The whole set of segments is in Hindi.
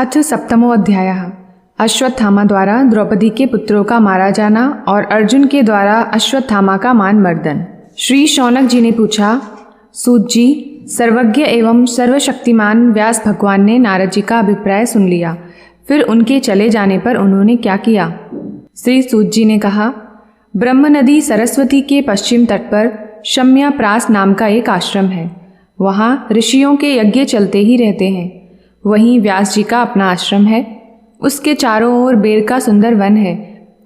अथ सप्तमो अध्यायः। अश्वत्थामा द्वारा द्रौपदी के पुत्रों का मारा जाना और अर्जुन के द्वारा अश्वत्थामा का मानमर्दन। श्री शौनक जी ने पूछा, सूत जी, सर्वज्ञ एवं सर्वशक्तिमान व्यास भगवान ने नारद जी का अभिप्राय सुन लिया, फिर उनके चले जाने पर उन्होंने क्या किया? श्री सूत जी ने कहा, ब्रह्म नदी सरस्वती के पश्चिम तट पर शम्याप्रास नाम का एक आश्रम है। वहाँ ऋषियों के यज्ञ चलते ही रहते हैं। वहीं व्यास जी का अपना आश्रम है। उसके चारों ओर बेर का सुंदर वन है।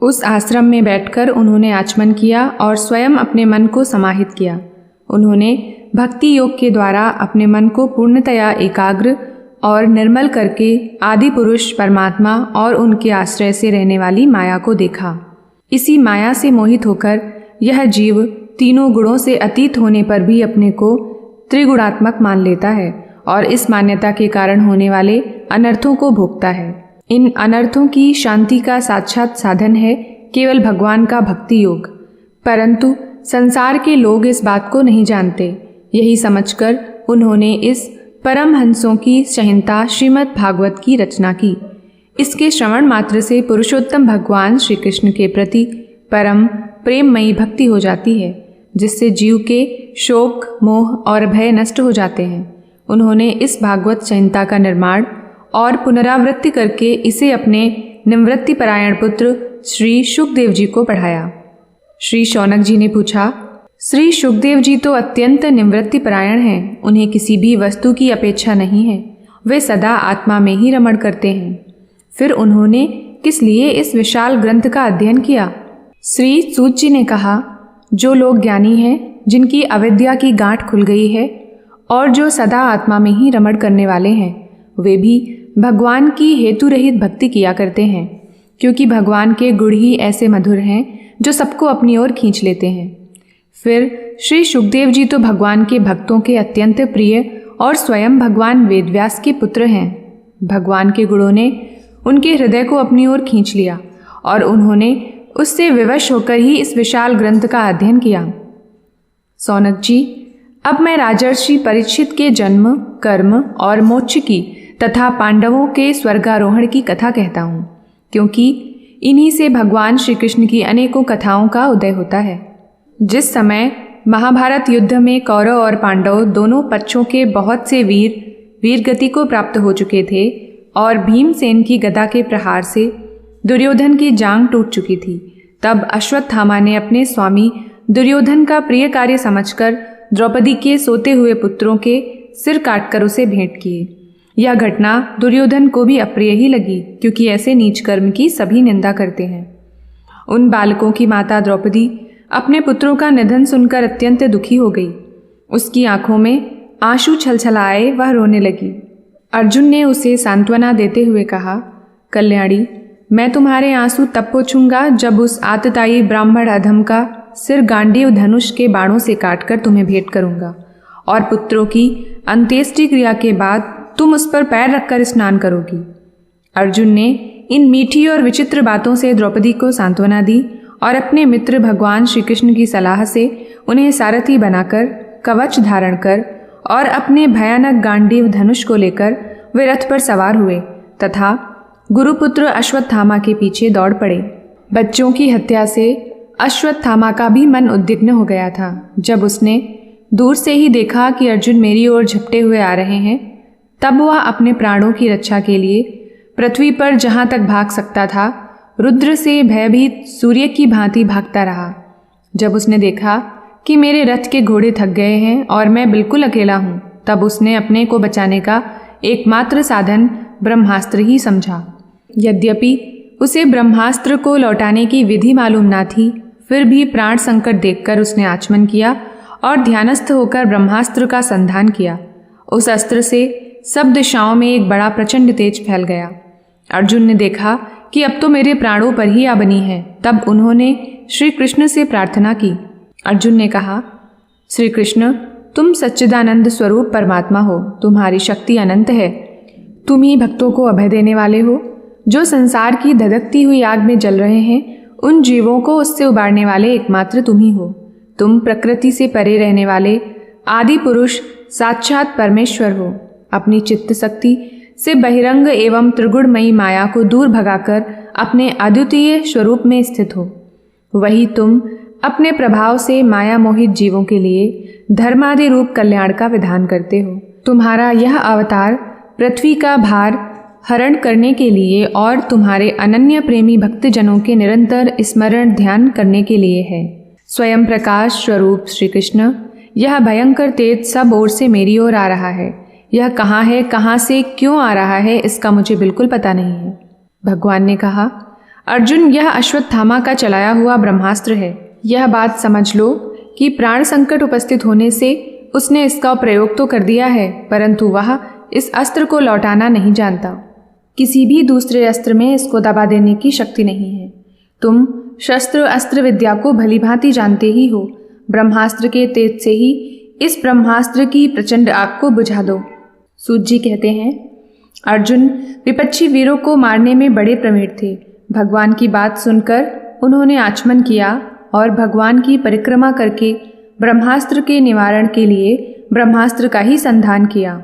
उस आश्रम में बैठकर उन्होंने आचमन किया और स्वयं अपने मन को समाहित किया। उन्होंने भक्ति योग के द्वारा अपने मन को पूर्णतया एकाग्र और निर्मल करके आदि पुरुष परमात्मा और उनके आश्रय से रहने वाली माया को देखा। इसी माया से मोहित होकर यह जीव तीनों गुणों से अतीत होने पर भी अपने को त्रिगुणात्मक मान लेता है और इस मान्यता के कारण होने वाले अनर्थों को भोगता है। इन अनर्थों की शांति का साक्षात साधन है केवल भगवान का भक्ति योग। परंतु संसार के लोग इस बात को नहीं जानते। यही समझकर उन्होंने इस परमहंसों की संहिता श्रीमद् भागवत की रचना की। इसके श्रवण मात्र से पुरुषोत्तम भगवान श्री कृष्ण के प्रति परम प्रेममयी भक्ति हो जाती है, जिससे जीव के शोक, मोह और भय नष्ट हो जाते हैं। उन्होंने इस भागवत संहिता का निर्माण और पुनरावृत्ति करके इसे अपने निवृत्ति परायण पुत्र श्री शुकदेव जी को पढ़ाया। श्री शौनक जी ने पूछा, श्री शुकदेव जी तो अत्यंत निवृत्ति परायण हैं। उन्हें किसी भी वस्तु की अपेक्षा नहीं है। वे सदा आत्मा में ही रमण करते हैं। फिर उन्होंने किस लिए इस विशाल ग्रंथ का अध्ययन किया? श्री सूत जी ने कहा, जो लोग ज्ञानी हैं, जिनकी अविद्या की गांठ खुल गई है और जो सदा आत्मा में ही रमण करने वाले हैं, वे भी भगवान की हेतु रहित भक्ति किया करते हैं, क्योंकि भगवान के गुण ही ऐसे मधुर हैं जो सबको अपनी ओर खींच लेते हैं। फिर श्री शुकदेव जी तो भगवान के भक्तों के अत्यंत प्रिय और स्वयं भगवान वेदव्यास के पुत्र हैं। भगवान के गुणों ने उनके हृदय को अपनी ओर खींच लिया और उन्होंने उससे विवश होकर ही इस विशाल ग्रंथ का अध्ययन किया। सौनक जी, अब मैं राजर्षि परीक्षित के जन्म, कर्म और मोक्ष की तथा पांडवों के स्वर्गारोहण की कथा कहता हूँ, क्योंकि इन्हीं से भगवान श्री कृष्ण की अनेकों कथाओं का उदय होता है। जिस समय महाभारत युद्ध में कौरव और पांडव दोनों पक्षों के बहुत से वीर गति को प्राप्त हो चुके थे और भीमसेन की गदा के प्रहार से दुर्योधन की जांघ टूट चुकी थी, तब अश्वत्थामा ने अपने स्वामी दुर्योधन का प्रिय कार्य समझकर द्रौपदी के सोते हुए पुत्रों के सिर काटकर उसे भेंट किए। यह घटना दुर्योधन को भी अप्रिय ही लगी, क्योंकि ऐसे नीच कर्म की सभी निंदा करते हैं। उन बालकों की माता द्रौपदी अपने पुत्रों का निधन सुनकर अत्यंत दुखी हो गई। उसकी आंखों में आंसू छलछलाए, वह रोने लगी। अर्जुन ने उसे सांत्वना देते हुए कहा, कल्याणी, मैं तुम्हारे आंसू तब पोंछूंगा जब उस आतताई ब्राह्मण अधम का सिर गांडीव धनुष के बाणों से काटकर तुम्हें भेंट करूंगा, और पुत्रों की अंत्येष्टि क्रिया के बाद तुम उस पर पैर रखकर स्नान करोगी। अर्जुन ने इन मीठी और विचित्र बातों से द्रौपदी को सांत्वना दी और अपने मित्र भगवान श्री कृष्ण की सलाह से उन्हें सारथी बनाकर कवच धारण कर और अपने भयानक गांडीव धनुष को लेकर वे रथ पर सवार हुए तथा गुरुपुत्र अश्वत्थामा के पीछे दौड़ पड़े। बच्चों की हत्या से अश्वत्थामा का भी मन उद्विग्न हो गया था। जब उसने दूर से ही देखा कि अर्जुन मेरी ओर झपटे हुए आ रहे हैं, तब वह अपने प्राणों की रक्षा के लिए पृथ्वी पर जहाँ तक भाग सकता था, रुद्र से भयभीत सूर्य की भांति भागता रहा। जब उसने देखा कि मेरे रथ के घोड़े थक गए हैं और मैं बिल्कुल अकेला हूँ, तब उसने अपने को बचाने का एकमात्र साधन ब्रह्मास्त्र ही समझा। यद्यपि उसे ब्रह्मास्त्र को लौटाने की विधि मालूम ना थी, फिर भी प्राण संकट देखकर उसने आचमन किया और ध्यानस्थ होकर ब्रह्मास्त्र का संधान किया। उस अस्त्र से सब दिशाओं में एक बड़ा प्रचंड तेज फैल गया। अर्जुन ने देखा कि अब तो मेरे प्राणों पर ही आ बनी है। तब उन्होंने श्री कृष्ण से प्रार्थना की। अर्जुन ने कहा, श्री कृष्ण, तुम सच्चिदानंद स्वरूप परमात्मा हो, तुम्हारी शक्ति अनंत है। तुम ही भक्तों को अभय देने वाले हो। जो संसार की धधकती हुई आग में जल रहे हैं, उन जीवों को उससे उबारने वाले एकमात्र तुम ही हो। तुम प्रकृति से परे रहने वाले आदि पुरुष साक्षात परमेश्वर हो। अपनी चित्त शक्ति से बहिरंग एवं त्रिगुणमयी माया को दूर भगाकर अपने अद्वितीय स्वरूप में स्थित हो। वही तुम अपने प्रभाव से माया मोहित जीवों के लिए धर्मादि रूप कल्याण का विधान करते हो। तुम्हारा यह अवतार पृथ्वी का भार हरण करने के लिए और तुम्हारे अनन्य प्रेमी भक्तजनों के निरंतर स्मरण ध्यान करने के लिए है। स्वयं प्रकाश स्वरूप श्री कृष्ण, यह भयंकर तेज सब ओर से मेरी ओर आ रहा है। यह कहाँ है, कहाँ से क्यों आ रहा है, इसका मुझे बिल्कुल पता नहीं है। भगवान ने कहा, अर्जुन, यह अश्वत्थामा का चलाया हुआ ब्रह्मास्त्र है। यह बात समझ लो कि प्राण संकट उपस्थित होने से उसने इसका प्रयोग तो कर दिया है, परंतु वह इस अस्त्र को लौटाना नहीं जानता। किसी भी दूसरे अस्त्र में इसको दबा देने की शक्ति नहीं है। तुम शस्त्र अस्त्र विद्या को भली भांति जानते ही हो। ब्रह्मास्त्र के तेज से ही इस ब्रह्मास्त्र की प्रचंड आग को बुझा दो। सूत जी कहते हैं, अर्जुन विपक्षी वीरों को मारने में बड़े प्रवीण थे। भगवान की बात सुनकर उन्होंने आचमन किया और भगवान की परिक्रमा करके ब्रह्मास्त्र के निवारण के लिए ब्रह्मास्त्र का ही संधान किया।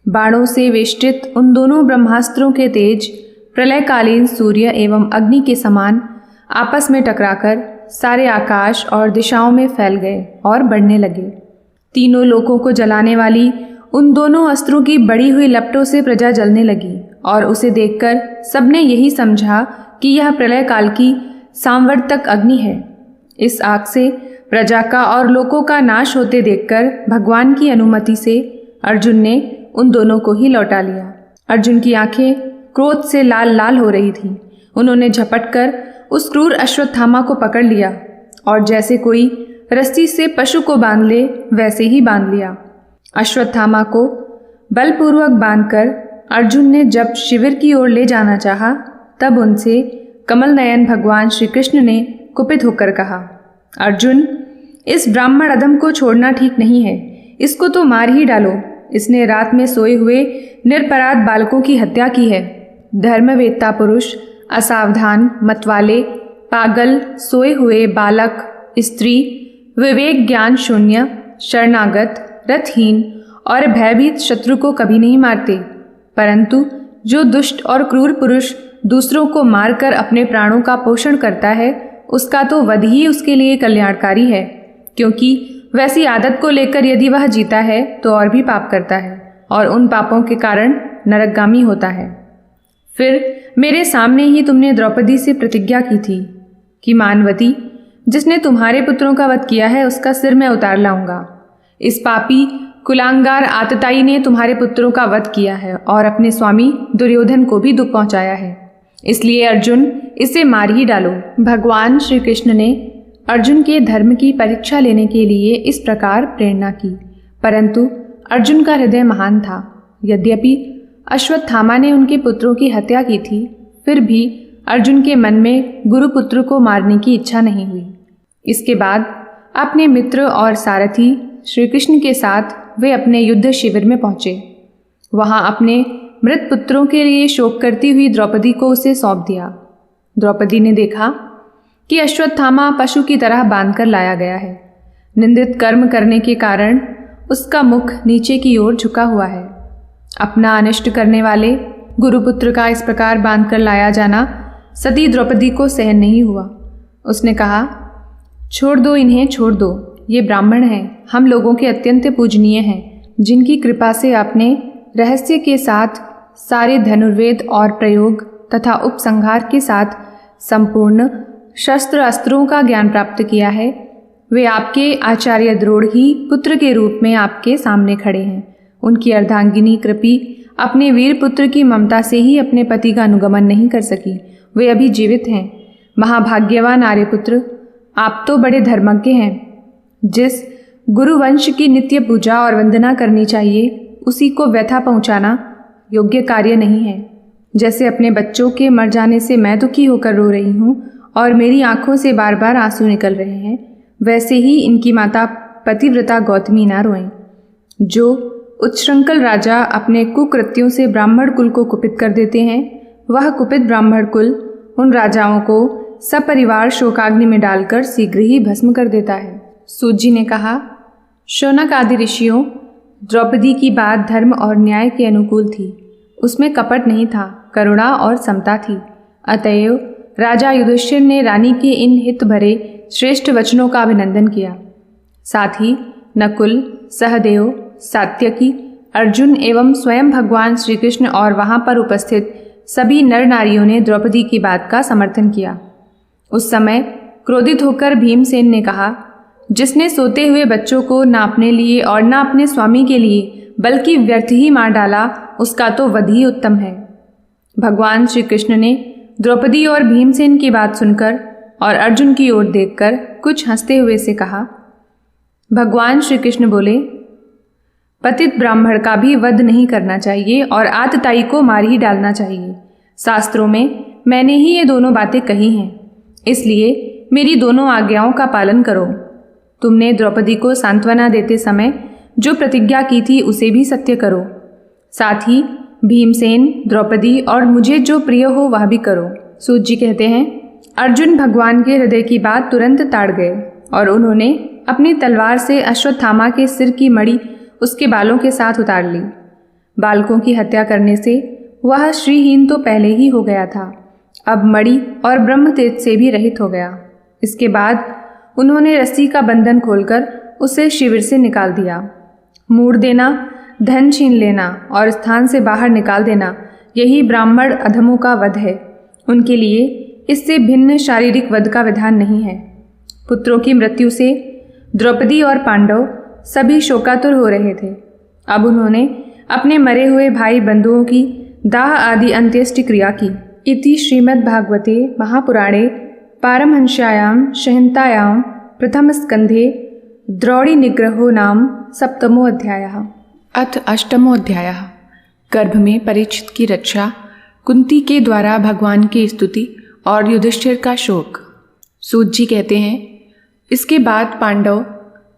बाणों से वेष्टित उन दोनों ब्रह्मास्त्रों के तेज प्रलयकालीन सूर्य एवं अग्नि के समान आपस में टकराकर सारे आकाश और दिशाओं में फैल गए और बढ़ने लगे। तीनों लोकों को जलाने वाली उन दोनों अस्त्रों की बढ़ी हुई लपटों से प्रजा जलने लगी और उसे देखकर सबने यही समझा कि यह प्रलय काल की सांवर्तक अग्नि है। इस आग से प्रजा का और लोकों का नाश होते देखकर भगवान की अनुमति से अर्जुन ने उन दोनों को ही लौटा लिया। अर्जुन की आंखें क्रोध से लाल लाल हो रही थीं। उन्होंने झपटकर उस क्रूर अश्वत्थामा को पकड़ लिया और जैसे कोई रस्सी से पशु को बांध ले वैसे ही बांध लिया। अश्वत्थामा को बलपूर्वक बांधकर अर्जुन ने जब शिविर की ओर ले जाना चाहा, तब उनसे कमल नयन भगवान श्री कृष्ण ने कुपित होकर कहा, अर्जुन, इस ब्राह्मण अधम को छोड़ना ठीक नहीं है। इसको तो मार ही डालो। इसने रात में सोए हुए निरपराध बालकों की हत्या की है। धर्मवेत्ता पुरुष असावधान, मतवाले, पागल, सोए हुए बालक, स्त्री, विवेक ज्ञान शून्य, शरणागत, रथहीन और भयभीत शत्रु को कभी नहीं मारते, परंतु जो दुष्ट और क्रूर पुरुष दूसरों को मारकर अपने प्राणों का पोषण करता है, उसका तो वध ही उसके लिए कल्याणकारी है, क्योंकि वैसी आदत को लेकर यदि वह जीता है तो और भी पाप करता है और उन पापों के कारण नरकगामी होता है। फिर मेरे सामने ही तुमने द्रौपदी से प्रतिज्ञा की थी कि मानवती, जिसने तुम्हारे पुत्रों का वध किया है, उसका सिर मैं उतार लाऊंगा। इस पापी कुलांगार आतताई ने तुम्हारे पुत्रों का वध किया है और अपने स्वामी दुर्योधन को भी दुख पहुंचाया है। इसलिए अर्जुन, इसे मार ही डालो। भगवान श्री कृष्ण ने अर्जुन के धर्म की परीक्षा लेने के लिए इस प्रकार प्रेरणा की, परंतु अर्जुन का हृदय महान था। यद्यपि अश्वत्थामा ने उनके पुत्रों की हत्या की थी, फिर भी अर्जुन के मन में गुरुपुत्र को मारने की इच्छा नहीं हुई। इसके बाद अपने मित्र और सारथी श्री कृष्ण के साथ वे अपने युद्ध शिविर में पहुंचे। वहां अपने मृत पुत्रों के लिए शोक करती हुई द्रौपदी को उसे सौंप दिया। द्रौपदी ने देखा कि अश्वत्थामा पशु की तरह बांधकर लाया गया है। निंदित कर्म करने के कारण उसका मुख नीचे की ओर झुका हुआ है। अपना अनिष्ट करने वाले गुरुपुत्र का इस प्रकार बांधकर लाया जाना सती द्रौपदी को सहन नहीं हुआ। उसने कहा, छोड़ दो इन्हें, छोड़ दो। ये ब्राह्मण हैं, हम लोगों के अत्यंत पूजनीय हैं, जिनकी कृपा से आपने रहस्य के साथ सारे धनुर्वेद और प्रयोग तथा उपसंहार के साथ संपूर्ण शस्त्र अस्त्रों का ज्ञान प्राप्त किया है। वे आपके आचार्य द्रोण ही पुत्र के रूप में आपके सामने खड़े हैं। उनकी अर्धांगिनी कृपी अपने वीर पुत्र की ममता से ही अपने पति का अनुगमन नहीं कर सकी। वे अभी जीवित हैं। महाभाग्यवान आर्यपुत्र, आप तो बड़े धर्मज्ञ हैं। जिस गुरुवंश की नित्य पूजा और वंदना करनी चाहिए, उसी को व्यथा पहुंचाना योग्य कार्य नहीं है। जैसे अपने बच्चों के मर जाने से मैं दुखी होकर रो रही हूँ और मेरी आंखों से बार बार आंसू निकल रहे हैं, वैसे ही इनकी माता पतिव्रता गौतमी ना रोएं। जो उच्छृंखल राजा अपने कुकृत्यों से ब्राह्मण कुल को कुपित कर देते हैं, वह कुपित ब्राह्मण कुल उन राजाओं को सपरिवार शोकाग्नि में डालकर शीघ्र ही भस्म कर देता है। सूत जी ने कहा, शौनक आदि ऋषियों, द्रौपदी की बात धर्म और न्याय के अनुकूल थी। उसमें कपट नहीं था, करुणा और समता थी। अतएव राजा युधिष्ठिर ने रानी के इन हित भरे श्रेष्ठ वचनों का अभिनंदन किया। साथ ही नकुल, सहदेव, सात्यकी, अर्जुन एवं स्वयं भगवान श्री कृष्ण और वहां पर उपस्थित सभी नर नारियों ने द्रौपदी की बात का समर्थन किया। उस समय क्रोधित होकर भीमसेन ने कहा, जिसने सोते हुए बच्चों को न अपने लिए और न अपने स्वामी के लिए बल्कि व्यर्थ ही मार डाला, उसका तो वध ही उत्तम है। भगवान श्री कृष्ण ने द्रौपदी और भीमसेन की बात सुनकर और अर्जुन की ओर देखकर कुछ हंसते हुए से कहा। भगवान श्री कृष्ण बोले, पतित ब्राह्मण का भी वध नहीं करना चाहिए और आतताई को मार ही डालना चाहिए। शास्त्रों में मैंने ही ये दोनों बातें कही हैं, इसलिए मेरी दोनों आज्ञाओं का पालन करो। तुमने द्रौपदी को सांत्वना देते समय जो प्रतिज्ञा की थी उसे भी सत्य करो। साथ ही भीमसेन, द्रौपदी और मुझे जो प्रिय हो वह भी करो। सूत जी कहते हैं, अर्जुन भगवान के हृदय की बात तुरंत ताड़ गए और उन्होंने अपनी तलवार से अश्वत्थामा के सिर की मणि उसके बालों के साथ उतार ली। बालकों की हत्या करने से वह श्रीहीन तो पहले ही हो गया था, अब मणि और ब्रह्म तेज से भी रहित हो गया। इसके बाद उन्होंने रस्सी का बंधन खोलकर उसे शिविर से निकाल दिया। मूड़ देना, धन छीन लेना और स्थान से बाहर निकाल देना, यही ब्राह्मण अधमों का वध है। उनके लिए इससे भिन्न शारीरिक वध का विधान नहीं है। पुत्रों की मृत्यु से द्रौपदी और पांडव सभी शोकातुर हो रहे थे। अब उन्होंने अपने मरे हुए भाई बंधुओं की दाह आदि अंत्येष्टि क्रिया की। इति श्रीमद्भागवते महापुराणे पारमहंस्यायां संहितायां प्रथम स्कंधे द्रौड़ी निग्रहो नाम सप्तमो अध्यायः। अथ अष्टमो अध्यायः। गर्भ में परीक्षित की रक्षा, कुंती के द्वारा भगवान की स्तुति और युधिष्ठिर का शोक। सूत जी कहते हैं, इसके बाद पांडव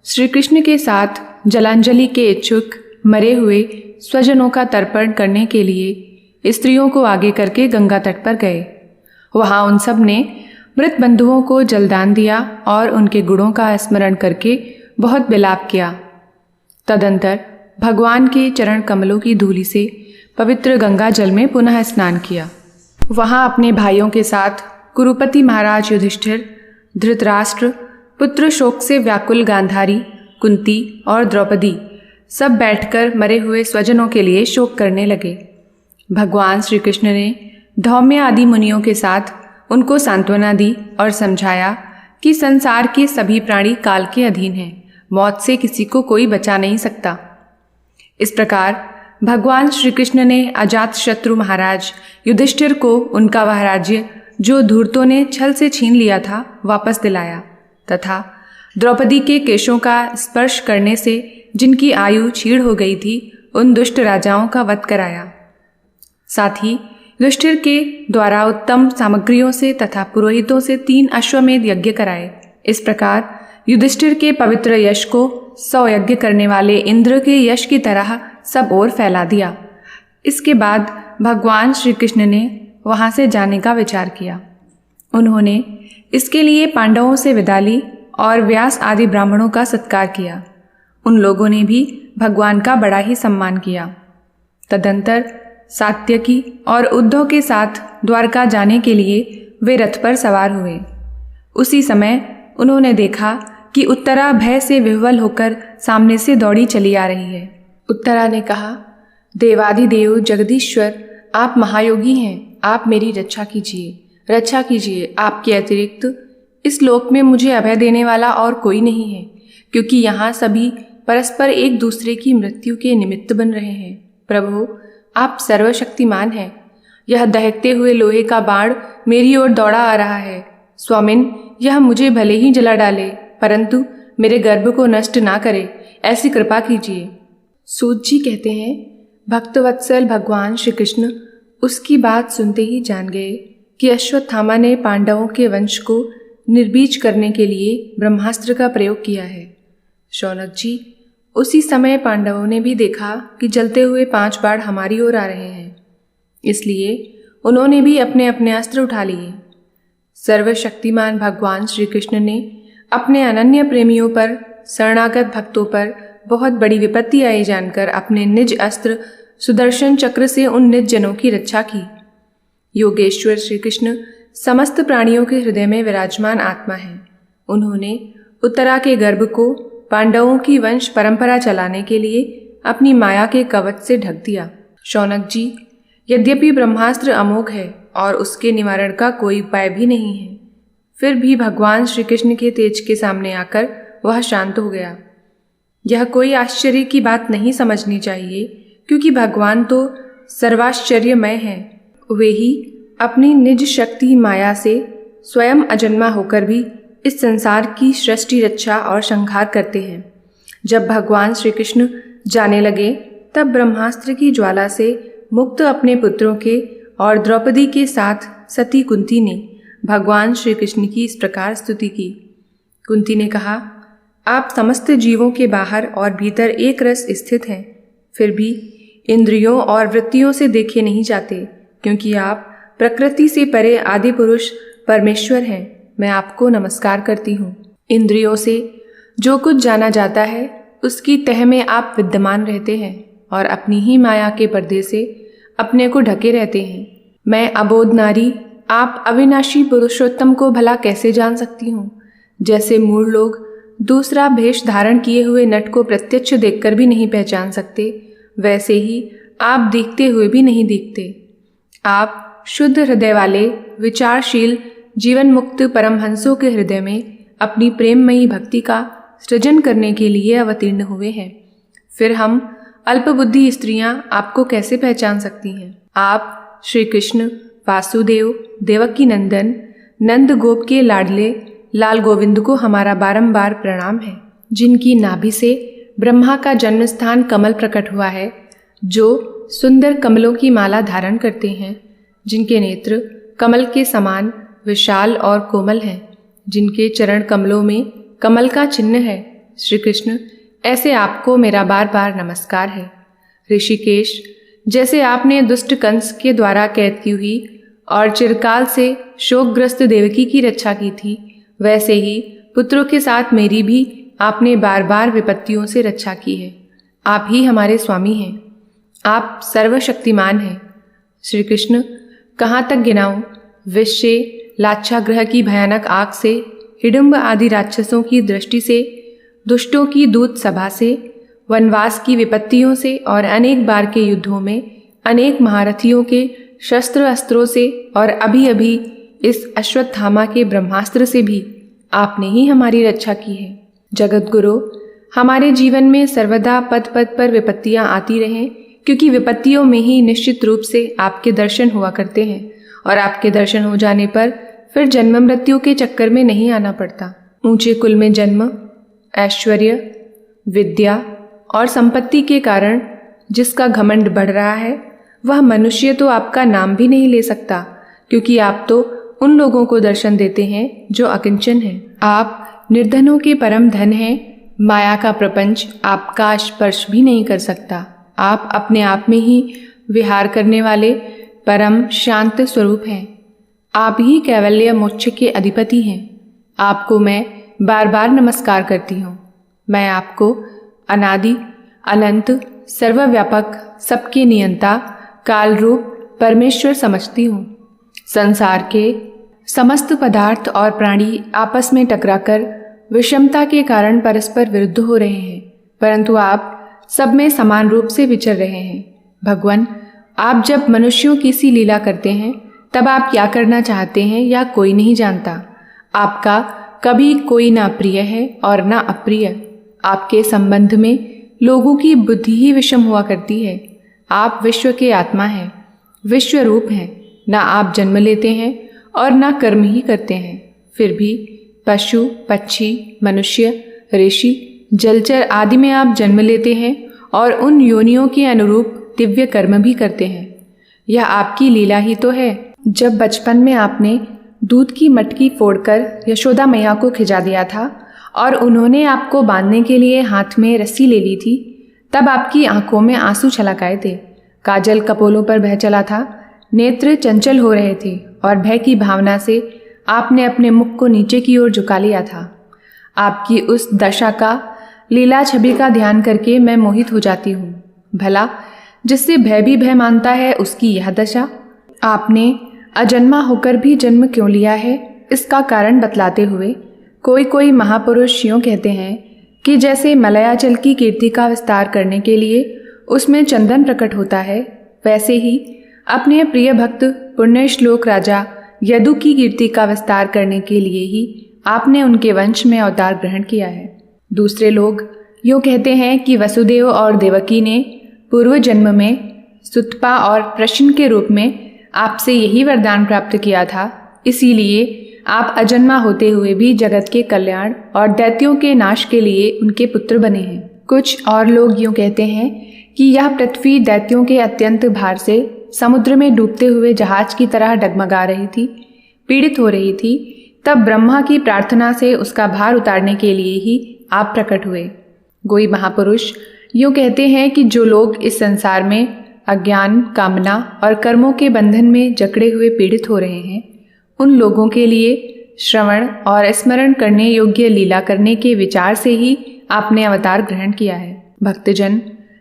श्री कृष्ण के साथ जलांजलि के इच्छुक मरे हुए स्वजनों का तर्पण करने के लिए स्त्रियों को आगे करके गंगा तट पर गए। वहाँ उन सब ने मृत बंधुओं को जलदान दिया और उनके गुणों का स्मरण करके बहुत विलाप किया। तदंतर भगवान के चरण कमलों की धूलि से पवित्र गंगा जल में पुनः स्नान किया। वहाँ अपने भाइयों के साथ कुरुपति महाराज युधिष्ठिर, धृतराष्ट्र, पुत्र शोक से व्याकुल गांधारी, कुंती और द्रौपदी सब बैठकर मरे हुए स्वजनों के लिए शोक करने लगे। भगवान श्री कृष्ण ने धौम्य आदि मुनियों के साथ उनको सांत्वना दी और समझाया कि संसार के सभी प्राणी काल के अधीन हैं, मौत से किसी को कोई बचा नहीं सकता। इस प्रकार भगवान श्री कृष्ण ने अजात शत्रु महाराज युधिष्ठिर को उनका वह राज्य जो धूर्तों ने छल से छीन लिया था वापस दिलाया तथा द्रौपदी के केशों का स्पर्श करने से जिनकी आयु क्षीण हो गई थी उन दुष्ट राजाओं का वध कराया। साथ ही युधिष्ठिर के द्वारा उत्तम सामग्रियों से तथा पुरोहितों से 3 अश्वमेध यज्ञ कराए। इस प्रकार युधिष्ठिर के पवित्र यश को 100 यज्ञ करने वाले इंद्र के यश की तरह सब ओर फैला दिया। इसके बाद भगवान श्री कृष्ण ने वहाँ से जाने का विचार किया। उन्होंने इसके लिए पांडवों से विदा ली और व्यास आदि ब्राह्मणों का सत्कार किया। उन लोगों ने भी भगवान का बड़ा ही सम्मान किया। तदंतर सात्यकी और उद्धव के साथ द्वारका जाने के लिए वे रथ पर सवार हुए। उसी समय उन्होंने देखा कि उत्तरा भय से विह्वल होकर सामने से दौड़ी चली आ रही है। उत्तरा ने कहा, देवादिदेव जगदीश्वर, आप महायोगी हैं, आप मेरी रक्षा कीजिए, रक्षा कीजिए। आपके अतिरिक्त इस लोक में मुझे अभय देने वाला और कोई नहीं है, क्योंकि यहाँ सभी परस्पर एक दूसरे की मृत्यु के निमित्त बन रहे हैं। प्रभु, आप सर्वशक्तिमान हैं। यह दहकते हुए लोहे का बाण मेरी ओर दौड़ा आ रहा है। स्वामिन, यह मुझे भले ही जला डाले, परंतु मेरे गर्भ को नष्ट ना करे, ऐसी कृपा कीजिए। सूत जी कहते हैं, भक्तवत्सल भगवान श्री कृष्ण उसकी बात सुनते ही जान गए कि अश्वत्थामा ने पांडवों के वंश को निर्बीज करने के लिए ब्रह्मास्त्र का प्रयोग किया है। शौनक जी, उसी समय पांडवों ने भी देखा कि जलते हुए 5 बाण हमारी ओर आ रहे हैं, इसलिए उन्होंने भी अपने अपने अस्त्र उठा लिए। सर्वशक्तिमान भगवान श्री कृष्ण ने अपने अनन्य प्रेमियों पर, शरणागत भक्तों पर बहुत बड़ी विपत्ति आई जानकर अपने निज अस्त्र सुदर्शन चक्र से उन निज जनों की रक्षा की। योगेश्वर श्री कृष्ण समस्त प्राणियों के हृदय में विराजमान आत्मा है। उन्होंने उत्तरा के गर्भ को पांडवों की वंश परंपरा चलाने के लिए अपनी माया के कवच से ढक दिया। शौनक जी, यद्यपि ब्रह्मास्त्र अमोघ है और उसके निवारण का कोई उपाय भी नहीं है, फिर भी भगवान श्री कृष्ण के तेज के सामने आकर वह शांत हो गया। यह कोई आश्चर्य की बात नहीं समझनी चाहिए, क्योंकि भगवान तो सर्वाश्चर्यमय है। वे ही अपनी निज शक्ति माया से स्वयं अजन्मा होकर भी इस संसार की सृष्टि, रक्षा और संहार करते हैं। जब भगवान श्री कृष्ण जाने लगे, तब ब्रह्मास्त्र की ज्वाला से मुक्त अपने पुत्रों के और द्रौपदी के साथ सती कुंती ने भगवान श्री कृष्ण की इस प्रकार स्तुति की। कुंती ने कहा, आप समस्त जीवों के बाहर और भीतर एक रस स्थित हैं, फिर भी इंद्रियों और वृत्तियों से देखे नहीं जाते, क्योंकि आप प्रकृति से परे आदि पुरुष परमेश्वर हैं। मैं आपको नमस्कार करती हूँ। इंद्रियों से जो कुछ जाना जाता है उसकी तह में आप विद्यमान रहते हैं और अपनी ही माया के पर्दे से अपने को ढके रहते हैं। मैं अबोध नारी आप अविनाशी पुरुषोत्तम को भला कैसे जान सकती हूँ? जैसे मूढ़ लोग दूसरा भेष धारण किए हुए नट को प्रत्यक्ष देखकर भी नहीं पहचान सकते, वैसे ही आप दिखते हुए भी नहीं दिखते। आप शुद्ध हृदय वाले विचारशील जीवन मुक्त परमहंसों के हृदय में अपनी प्रेममयी भक्ति का सृजन करने के लिए अवतीर्ण हुए हैं। फिर हम अल्पबुद्धि स्त्रियां आपको कैसे पहचान सकती हैं? आप श्री कृष्ण, वासुदेव, देवकी नंदन, नंद गोप के लाडले लाल गोविंद को हमारा बारंबार प्रणाम है, जिनकी नाभि से ब्रह्मा का जन्म स्थान कमल प्रकट हुआ है, जो सुंदर कमलों की माला धारण करते हैं, जिनके नेत्र कमल के समान विशाल और कोमल हैं, जिनके चरण कमलों में कमल का चिन्ह है। श्री कृष्ण, ऐसे आपको मेरा बार बार नमस्कार है। ऋषिकेश, जैसे आपने दुष्ट कंस के द्वारा कैद की हुई और चिरकाल से शोकग्रस्त देवकी की रक्षा की थी, वैसे ही पुत्रों के साथ मेरी भी आपने बार बार विपत्तियों से रक्षा की है। आप ही हमारे स्वामी हैं, आप सर्वशक्तिमान हैं। श्री कृष्ण, कहाँ तक गिनाऊं? विश्व लाक्षागृह की भयानक आग से, हिडुम्ब आदि राक्षसों की दृष्टि से, दुष्टों की दूत सभा से, वनवास की विपत्तियों से और अनेक बार के युद्धों में अनेक महारथियों के शस्त्र अस्त्रों से और अभी अभी इस अश्वत्थामा के ब्रह्मास्त्र से भी आपने ही हमारी रक्षा की है। जगत गुरु, हमारे जीवन में सर्वदा पद पद पर विपत्तियां आती रहें, क्योंकि विपत्तियों में ही निश्चित रूप से आपके दर्शन हुआ करते हैं और आपके दर्शन हो जाने पर फिर जन्म मृत्यु के चक्कर में नहीं आना पड़ता। ऊंचे कुल में जन्म, ऐश्वर्य, विद्या और संपत्ति के कारण जिसका घमंड बढ़ रहा है, वह मनुष्य तो आपका नाम भी नहीं ले सकता, क्योंकि आप तो उन लोगों को दर्शन देते हैं जो अकिंचन हैं। आप निर्धनों के परम धन हैं। माया का प्रपंच आपका स्पर्श भी नहीं कर सकता। आप अपने आप में ही विहार करने वाले परम शांत स्वरूप हैं। आप ही कैवल्य मोक्ष के अधिपति हैं। आपको मैं बार बार नमस्कार करती हूँ। मैं आपको अनादि, अनंत, सर्वव्यापक, सबके नियंता, काल रूप परमेश्वर समझती हूँ। संसार के समस्त पदार्थ और प्राणी आपस में टकराकर विषमता के कारण परस्पर विरुद्ध हो रहे हैं, परंतु आप सब में समान रूप से विचर रहे हैं। भगवान, आप जब मनुष्यों की सी लीला करते हैं, तब आप क्या करना चाहते हैं या कोई नहीं जानता। आपका कभी कोई ना प्रिय है और ना अप्रिय। आपके संबंध में लोगों की बुद्धि ही विषम हुआ करती है। आप विश्व के आत्मा हैं, विश्व रूप हैं। ना आप जन्म लेते हैं और ना कर्म ही करते हैं, फिर भी पशु, पक्षी, मनुष्य, ऋषि, जलचर आदि में आप जन्म लेते हैं और उन योनियों के अनुरूप दिव्य कर्म भी करते हैं। यह आपकी लीला ही तो है। जब बचपन में आपने दूध की मटकी फोड़कर यशोदा मैया को खिजा दिया था और उन्होंने आपको बांधने के लिए हाथ में रस्सी ले ली थी, तब आपकी आंखों में आंसू छलक आए थे, काजल कपोलों पर बह चला था, नेत्र चंचल हो रहे थे और भय की भावना से आपने अपने मुख को नीचे की ओर झुका लिया था। आपकी उस दशा का लीला छवि का ध्यान करके मैं मोहित हो जाती हूँ। भला जिससे भय भी भय मानता है, उसकी यह दशा। आपने अजन्मा होकर भी जन्म क्यों लिया है, इसका कारण बतलाते हुए कोई कोई महापुरुष यूँ कहते हैं कि जैसे मलयाचल की कीर्ति का विस्तार करने के लिए उसमें चंदन प्रकट होता है, वैसे ही अपने प्रिय भक्त पुण्य श्लोक राजा यदु की कीर्ति का विस्तार करने के लिए ही आपने उनके वंश में अवतार ग्रहण किया है। दूसरे लोग यूँ कहते हैं कि वसुदेव और देवकी ने पूर्व जन्म में सुतपा और प्रश्न के रूप में आपसे यही वरदान प्राप्त किया था, इसीलिए आप अजन्मा होते हुए भी जगत के कल्याण और दैत्यों के नाश के लिए उनके पुत्र बने हैं। कुछ और लोग यूँ कहते हैं कि यह पृथ्वी दैत्यों के अत्यंत भार से समुद्र में डूबते हुए जहाज की तरह डगमगा रही थी, पीड़ित हो रही थी। तब ब्रह्मा की प्रार्थना से उसका भार उतारने के लिए ही आप प्रकट हुए। कोई महापुरुष यूँ कहते हैं कि जो लोग इस संसार में अज्ञान, कामना और कर्मों के बंधन में जकड़े हुए पीड़ित हो रहे हैं, उन लोगों के लिए श्रवण और स्मरण करने योग्य लीला करने के विचार से ही आपने अवतार ग्रहण किया है। भक्तजन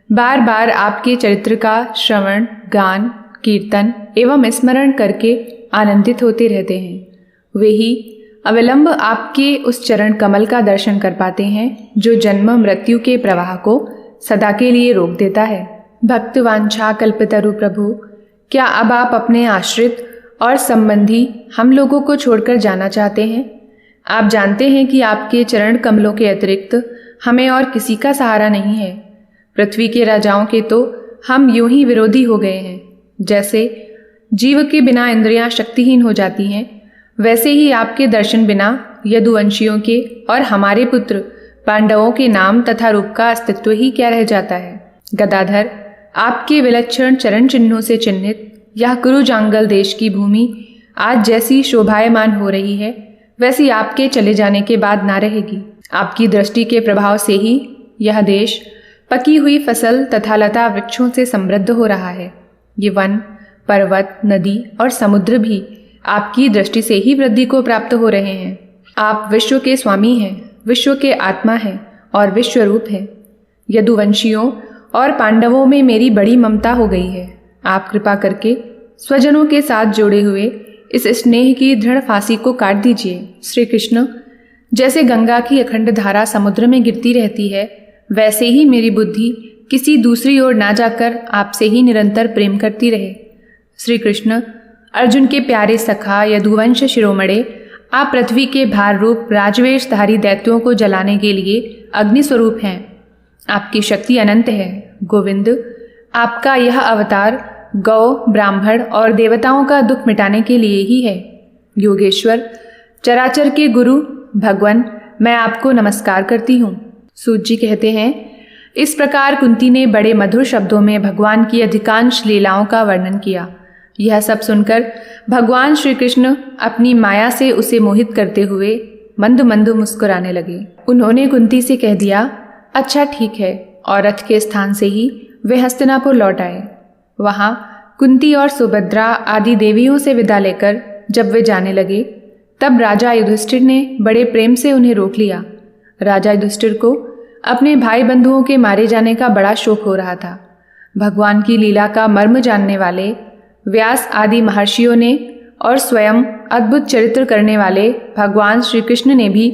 बार बार आपके चरित्र का श्रवण, गान, कीर्तन एवं स्मरण करके आनंदित होते रहते हैं। वे ही अविलंब आपके उस चरण कमल का दर्शन कर पाते हैं जो जन्म मृत्यु के प्रवाह को सदा के लिए रोक देता है। भक्त वांछा कल्पतरु प्रभु, क्या अब आप अपने आश्रित और संबंधी हम लोगों को छोड़कर जाना चाहते हैं? आप जानते हैं कि आपके चरण कमलों के अतिरिक्त हमें और किसी का सहारा नहीं है। पृथ्वी के राजाओं के तो हम यूं ही विरोधी हो गए हैं। जैसे जीव के बिना इंद्रियां शक्तिहीन हो जाती हैं, वैसे ही आपके दर्शन बिना यदुवंशियों के और हमारे पुत्र पांडवों के नाम तथा रूप का अस्तित्व ही क्या रह जाता है। गदाधर, आपके विलक्षण चरण चिन्हों से चिन्हित यह कुरुजांगल देश की भूमि आज जैसी शोभायमान हो रही है, वैसी आपके चले जाने के बाद ना रहेगी। आपकी दृष्टि के प्रभाव से ही यह देश पकी हुई फसल तथा लता वृक्षों से समृद्ध हो रहा है। ये वन, पर्वत, नदी और समुद्र भी आपकी दृष्टि से ही वृद्धि को प्राप्त हो रहे हैं। आप विश्व के स्वामी हैं, विश्व के आत्मा हैं और विश्व रूप हैं। यदुवंशियों और पांडवों में मेरी बड़ी ममता हो गई है। आप कृपा करके स्वजनों के साथ जोड़े हुए इस स्नेह की दृढ़ फांसी को काट दीजिए। श्री कृष्ण, जैसे गंगा की अखंड धारा समुद्र में गिरती रहती है, वैसे ही मेरी बुद्धि किसी दूसरी ओर ना जाकर आपसे ही निरंतर प्रेम करती रहे। श्री कृष्ण, अर्जुन के प्यारे सखा यदुवंश शिरोमणे, आप पृथ्वी के भार रूप राजवेशधारी दैत्यों को जलाने के लिए अग्नि स्वरूप हैं। आपकी शक्ति अनंत है। गोविंद, आपका यह अवतार गौ, ब्राह्मण और देवताओं का दुख मिटाने के लिए ही है। योगेश्वर, चराचर के गुरु भगवान, मैं आपको नमस्कार करती हूँ। सूत जी कहते हैं, इस प्रकार कुंती ने बड़े मधुर शब्दों में भगवान की अधिकांश लीलाओं का वर्णन किया। यह सब सुनकर भगवान श्री कृष्ण अपनी माया से उसे मोहित करते हुए मंद मंद मुस्कुराने लगे। उन्होंने कुंती से कह दिया, अच्छा ठीक है, और रथ के स्थान से ही वे हस्तिनापुर लौट आए। वहाँ कुंती और सुभद्रा आदि देवियों से विदा लेकर जब वे जाने लगे, तब राजा युधिष्ठिर ने बड़े प्रेम से उन्हें रोक लिया। राजा युधिष्ठिर को अपने भाई बंधुओं के मारे जाने का बड़ा शोक हो रहा था। भगवान की लीला का मर्म जानने वाले व्यास आदि महर्षियों ने और स्वयं अद्भुत चरित्र करने वाले भगवान श्री कृष्ण ने भी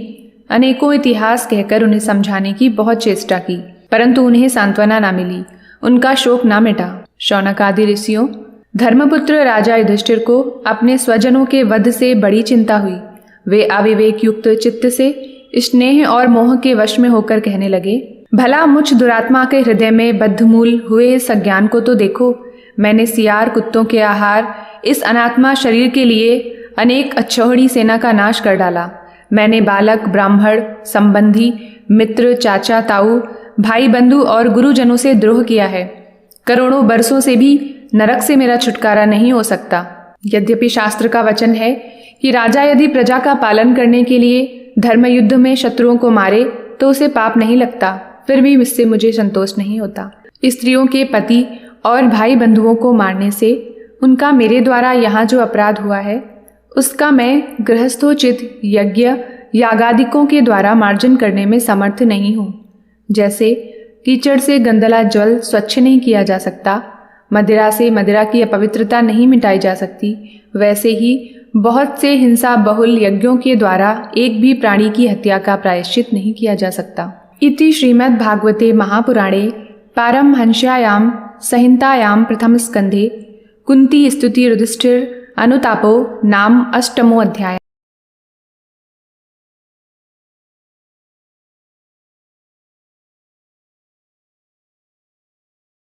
अनेकों इतिहास कहकर उन्हें समझाने की बहुत चेष्टा की, परंतु उन्हें सांत्वना ना मिली, उनका शोक ना मिटा। शौनक आदि ऋषियों, धर्मपुत्र राजा युधिष्ठिर को अपने स्वजनों के वध से बड़ी चिंता हुई। वे अविवेक युक्त चित्त से स्नेह और मोह के वश में होकर कहने लगे, भला मुझ दुरात्मा के हृदय में बद्धमूल हुए इस अज्ञान को तो देखो। मैंने सियार कुत्तों के आहार इस अनात्मा शरीर के लिए अनेक अच्छौहड़ी सेना का नाश कर डाला। मैंने बालक, ब्राह्मण, संबंधी, मित्र, चाचा, ताऊ, भाई बंधु और गुरुजनों से द्रोह किया है। करोड़ों बरसों से भी नरक से मेरा छुटकारा नहीं हो सकता। यद्यपि शास्त्र का वचन है कि राजा यदि प्रजा का पालन करने के लिए धर्म युद्ध में शत्रुओं को मारे तो उसे पाप नहीं लगता, फिर भी इससे मुझे संतोष नहीं होता। स्त्रियों के पति और भाई बंधुओं को मारने से उनका मेरे द्वारा यहाँ जो अपराध हुआ है, उसका मैं गृहस्थोचित यज्ञ यागादिकों के द्वारा मार्जन करने में समर्थ नहीं हूँ। जैसे कीचड़ से गंदला जल स्वच्छ नहीं किया जा सकता, मदिरा से मदिरा की अपवित्रता नहीं मिटाई जा सकती, वैसे ही बहुत से हिंसा बहुल यज्ञों के द्वारा एक भी प्राणी की हत्या का प्रायश्चित नहीं किया जा सकता। इति श्रीमद् भागवते महापुराणे पारमहंस्यायां संहितायां प्रथम स्कंधे कुंती स्तुति युधिष्ठिर अनुतापो नाम 8मो अध्याय।